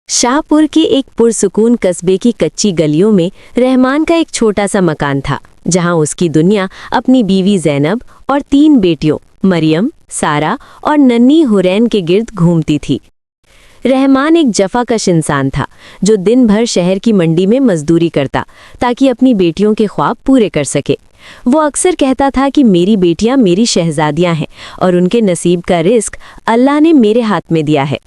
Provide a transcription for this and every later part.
शाहपुर के एक पुरसुकून कस्बे की कच्ची गलियों में रहमान का एक छोटा सा मकान था, जहां उसकी दुनिया अपनी बीवी ज़ैनब और 3 बेटियों मरियम, सारा और नन्ही हुरैन के गिर्द घूमती थी। रहमान एक जफाकश इंसान था, जो दिन भर शहर की मंडी में मजदूरी करता ताकि अपनी बेटियों के ख्वाब पूरे कर सके। वो अक्सर कहता था कि मेरी बेटियां मेरी शहजादियां हैं और उनके नसीब का रिस्क अल्लाह ने मेरे हाथ में दिया है।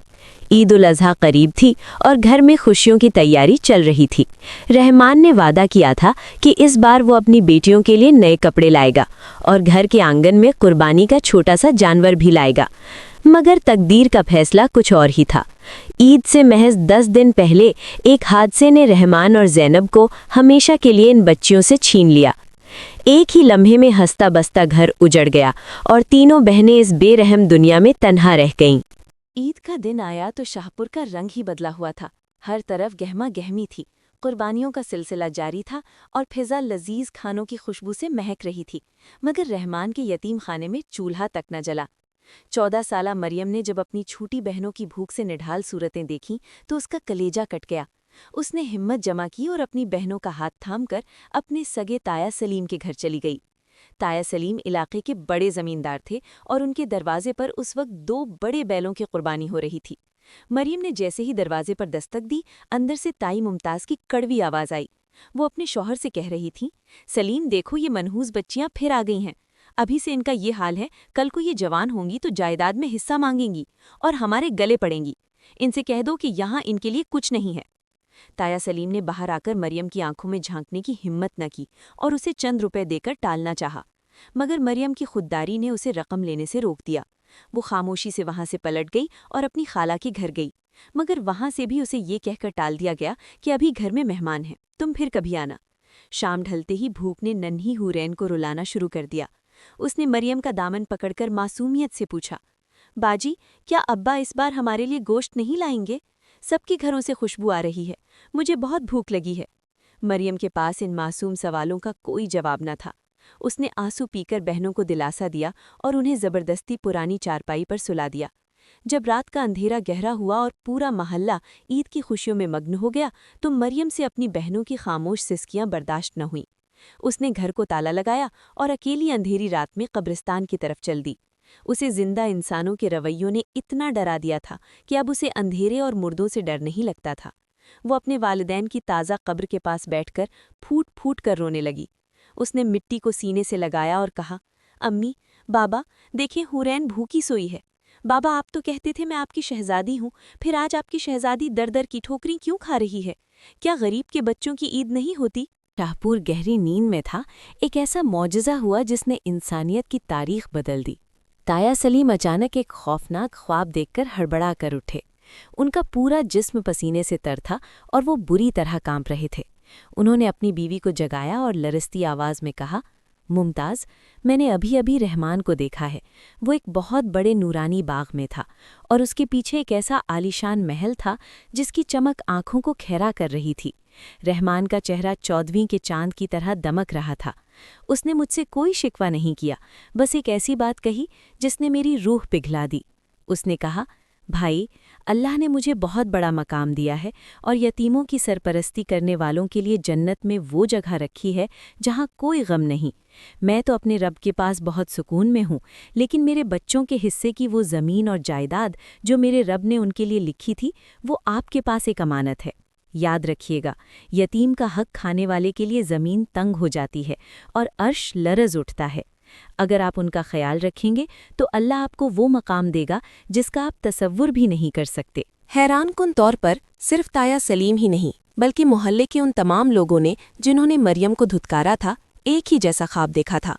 ईद उल अज़हा करीब थी और घर में खुशियों की तैयारी चल रही थी। रहमान ने वादा किया था कि इस बार वो अपनी बेटियों के लिए नए कपड़े लाएगा और घर के आंगन में कुर्बानी का छोटा सा जानवर भी लाएगा। मगर तकदीर का फैसला कुछ और ही था। ईद से महज 10 दिन पहले एक हादसे ने रहमान और ज़ैनब को हमेशा के लिए इन बच्चियों से छीन लिया। एक ही लम्हे में हंसता बसता घर उजड़ गया और तीनों बहनें इस बेरहम दुनिया में तन्हा रह गईं। ईद का दिन आया तो शाहपुर का रंग ही बदला हुआ था। हर तरफ गहमा गहमी थी। कुर्बानियों का सिलसिला जारी था और फिजा लजीज खानों की खुशबू से महक रही थी। मगर रहमान के यतीम खाने में चूल्हा तक न जला। 14 साला मरियम ने जब अपनी छोटी बहनों की भूख से निढाल सूरतें देखीं तो उसका कलेजा कट गया। उसने हिम्मत जमा की और अपनी बहनों का हाथ थामकर अपने सगे ताया सलीम के घर चली गई। ताया सलीम इलाके के बड़े जमींदार थे और उनके दरवाजे पर उस वक्त 2 बड़े बैलों की कुर्बानी हो रही थी। मरियम ने जैसे ही दरवाजे पर दस्तक दी, अंदर से ताई मुमताज की कड़वी आवाज आई। वो अपने शौहर से कह रही थी, सलीम देखो, ये मनहूस बच्चियां फिर आ गई हैं। अभी से इनका ये हाल है, कल को ये जवान होंगी तो जायदाद में हिस्सा मांगेंगी और हमारे गले पड़ेंगी। इनसे कह दो कि यहाँ इनके लिए कुछ नहीं है। ताया सलीम ने बाहर आकर मरियम की आंखों में झांकने की हिम्मत न की और उसे चंद रुपए देकर टालना चाहा, मगर मरियम की खुददारी ने उसे रकम लेने से रोक दिया। वो खामोशी से वहां से पलट गई और अपनी खाला के घर गई, मगर वहां से भी उसे ये कहकर टाल दिया गया कि अभी घर में मेहमान हैं, तुम फिर कभी आना। शाम ढलते ही भूख ने नन्ही हुरैन को रुलाना शुरू कर दिया। उसने मरियम का दामन पकड़कर मासूमियत से पूछा, बाजी, क्या अब्बा इस बार हमारे लिए गोश्त नहीं लाएंगे? सबके घरों से खुशबू आ रही है, मुझे बहुत भूख लगी है। मरियम के पास इन मासूम सवालों का कोई जवाब न था। उसने आंसू पीकर बहनों को दिलासा दिया और उन्हें जबरदस्ती पुरानी चारपाई पर सुला दिया। जब रात का अंधेरा गहरा हुआ और पूरा महल्ला ईद की खुशियों में मग्न हो गया, तो मरियम से अपनी बहनों की खामोश सिसकियां बर्दाश्त न हुईं। उसने घर को ताला लगाया और अकेली अंधेरी रात में कब्रिस्तान की तरफ चल दी। उसे जिंदा इंसानों के रवैयों ने इतना डरा दिया था कि अब उसे अंधेरे और मुर्दों से डर नहीं लगता था। वो अपने वालिदैन की ताज़ा कब्र के पास बैठकर फूट फूट कर रोने लगी। उसने मिट्टी को सीने से लगाया और कहा, अम्मी, बाबा, देखें, हुरैन भूखी सोई है। बाबा, आप तो कहते थे मैं आपकी शहजादी हूँ, फिर आज आपकी शहजादी दर दर की ठोकरी क्यों खा रही है? क्या गरीब के बच्चों की ईद नहीं होती? शाहपुर गहरी नींद में था। एक ऐसा मौजज़ा हुआ जिसने इंसानियत की तारीख बदल दी। ताया सलीम अचानक एक खौफनाक ख्वाब देखकर हड़बड़ा कर उठे। उनका पूरा जिस्म पसीने से तर था और वो बुरी तरह कांप रहे थे। उन्होंने अपनी बीवी को जगाया और लरसती आवाज़ में कहा, मुमताज़, मैंने अभी अभी रहमान को देखा है। वो एक बहुत बड़े नूरानी बाग में था और उसके पीछे एक ऐसा आलीशान महल था जिसकी चमक आंखों को खैरा कर रही थी। रहमान का चेहरा 14वीं के चांद की तरह दमक रहा था। उसने मुझसे कोई शिकवा नहीं किया, बस एक ऐसी बात कही जिसने मेरी रूह पिघला दी। उसने कहा, भाई, अल्लाह ने मुझे बहुत बड़ा मकाम दिया है और यतीमों की सरपरस्ती करने वालों के लिए जन्नत में वो जगह रखी है जहाँ कोई गम नहीं। मैं तो अपने रब के पास बहुत सुकून में हूँ, लेकिन मेरे बच्चों के हिस्से की वो ज़मीन और जायदाद जो मेरे रब ने उनके लिए लिखी थी, वो आपके पास एक अमानत है। याद रखिएगा, यतीम का हक खाने वाले के लिए ज़मीन तंग हो जाती है और अर्श लरज़ उठता है। अगर आप उनका ख्याल रखेंगे तो अल्लाह आपको वो मकाम देगा जिसका आप तसव्वुर भी नहीं कर सकते। हैरानकुन तौर पर सिर्फ ताया सलीम ही नहीं, बल्कि मोहल्ले के उन तमाम लोगों ने जिन्होंने मरियम को धुतकारा था, एक ही जैसा ख्वाब देखा था।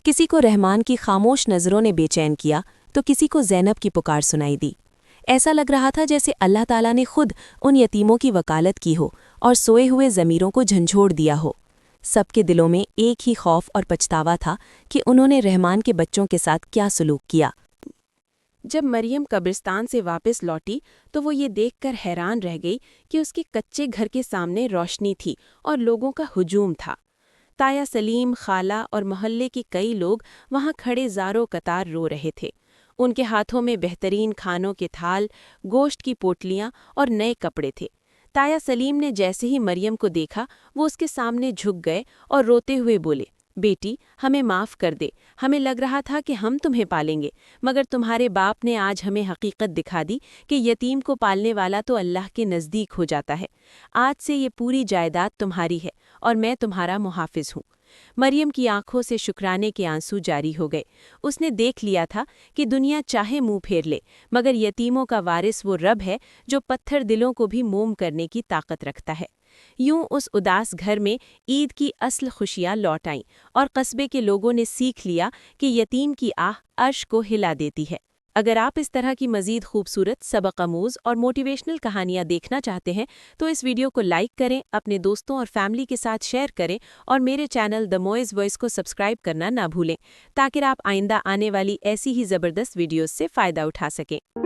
किसी को रहमान की खामोश नज़रों ने बेचैन किया तो किसी को ज़ैनब की पुकार सुनाई दी। ऐसा लग रहा था जैसे अल्लाह ताला ने खुद उन यतीमों की वकालत की हो और सोए हुए ज़मीरों को झंझोड़ दिया हो। सबके दिलों में एक ही खौफ और पछतावा था कि उन्होंने रहमान के बच्चों के साथ क्या सलूक किया। जब मरियम कब्रिस्तान से वापस लौटी तो वो ये देखकर हैरान रह गई कि उसके कच्चे घर के सामने रोशनी थी और लोगों का हुजूम था। ताया सलीम, खाला और मोहल्ले के कई लोग वहां खड़े ज़ारो कतार रो रहे थे। ان کے ہاتھوں میں بہترین کھانوں کے تھال، گوشت کی پوٹلیاں اور نئے کپڑے تھے۔ تایا سلیم نے جیسے ہی مریم کو دیکھا وہ اس کے سامنے جھک گئے اور روتے ہوئے بولے، بیٹی ہمیں معاف کر دے، ہمیں لگ رہا تھا کہ ہم تمہیں پالیں گے، مگر تمہارے باپ نے آج ہمیں حقیقت دکھا دی کہ یتیم کو پالنے والا تو اللہ کے نزدیک ہو جاتا ہے۔ آج سے یہ پوری جائیداد تمہاری ہے اور میں تمہارا محافظ ہوں۔ مریم کی آنکھوں سے شکرانے کے آنسو جاری ہو گئے۔ اس نے دیکھ لیا تھا کہ دنیا چاہے منہ پھیر لے مگر یتیموں کا وارث وہ رب ہے جو پتھر دلوں کو بھی موم کرنے کی طاقت رکھتا ہے۔ یوں اس اداس گھر میں عید کی اصل خوشیاں لوٹ آئیں اور قصبے کے لوگوں نے سیکھ لیا کہ یتیم کی آہ عرش کو ہلا دیتی ہے۔ اگر آپ اس طرح کی مزید خوبصورت، سبق آموز اور موٹیویشنل کہانیاں دیکھنا چاہتے ہیں تو اس ویڈیو کو لائک کریں، اپنے دوستوں اور فیملی کے ساتھ شیئر کریں اور میرے چینل دی موئز وائس کو سبسکرائب کرنا نہ بھولیں تاکہ آپ آئندہ آنے والی ایسی ہی زبردست ویڈیوز سے فائدہ اٹھا سکیں۔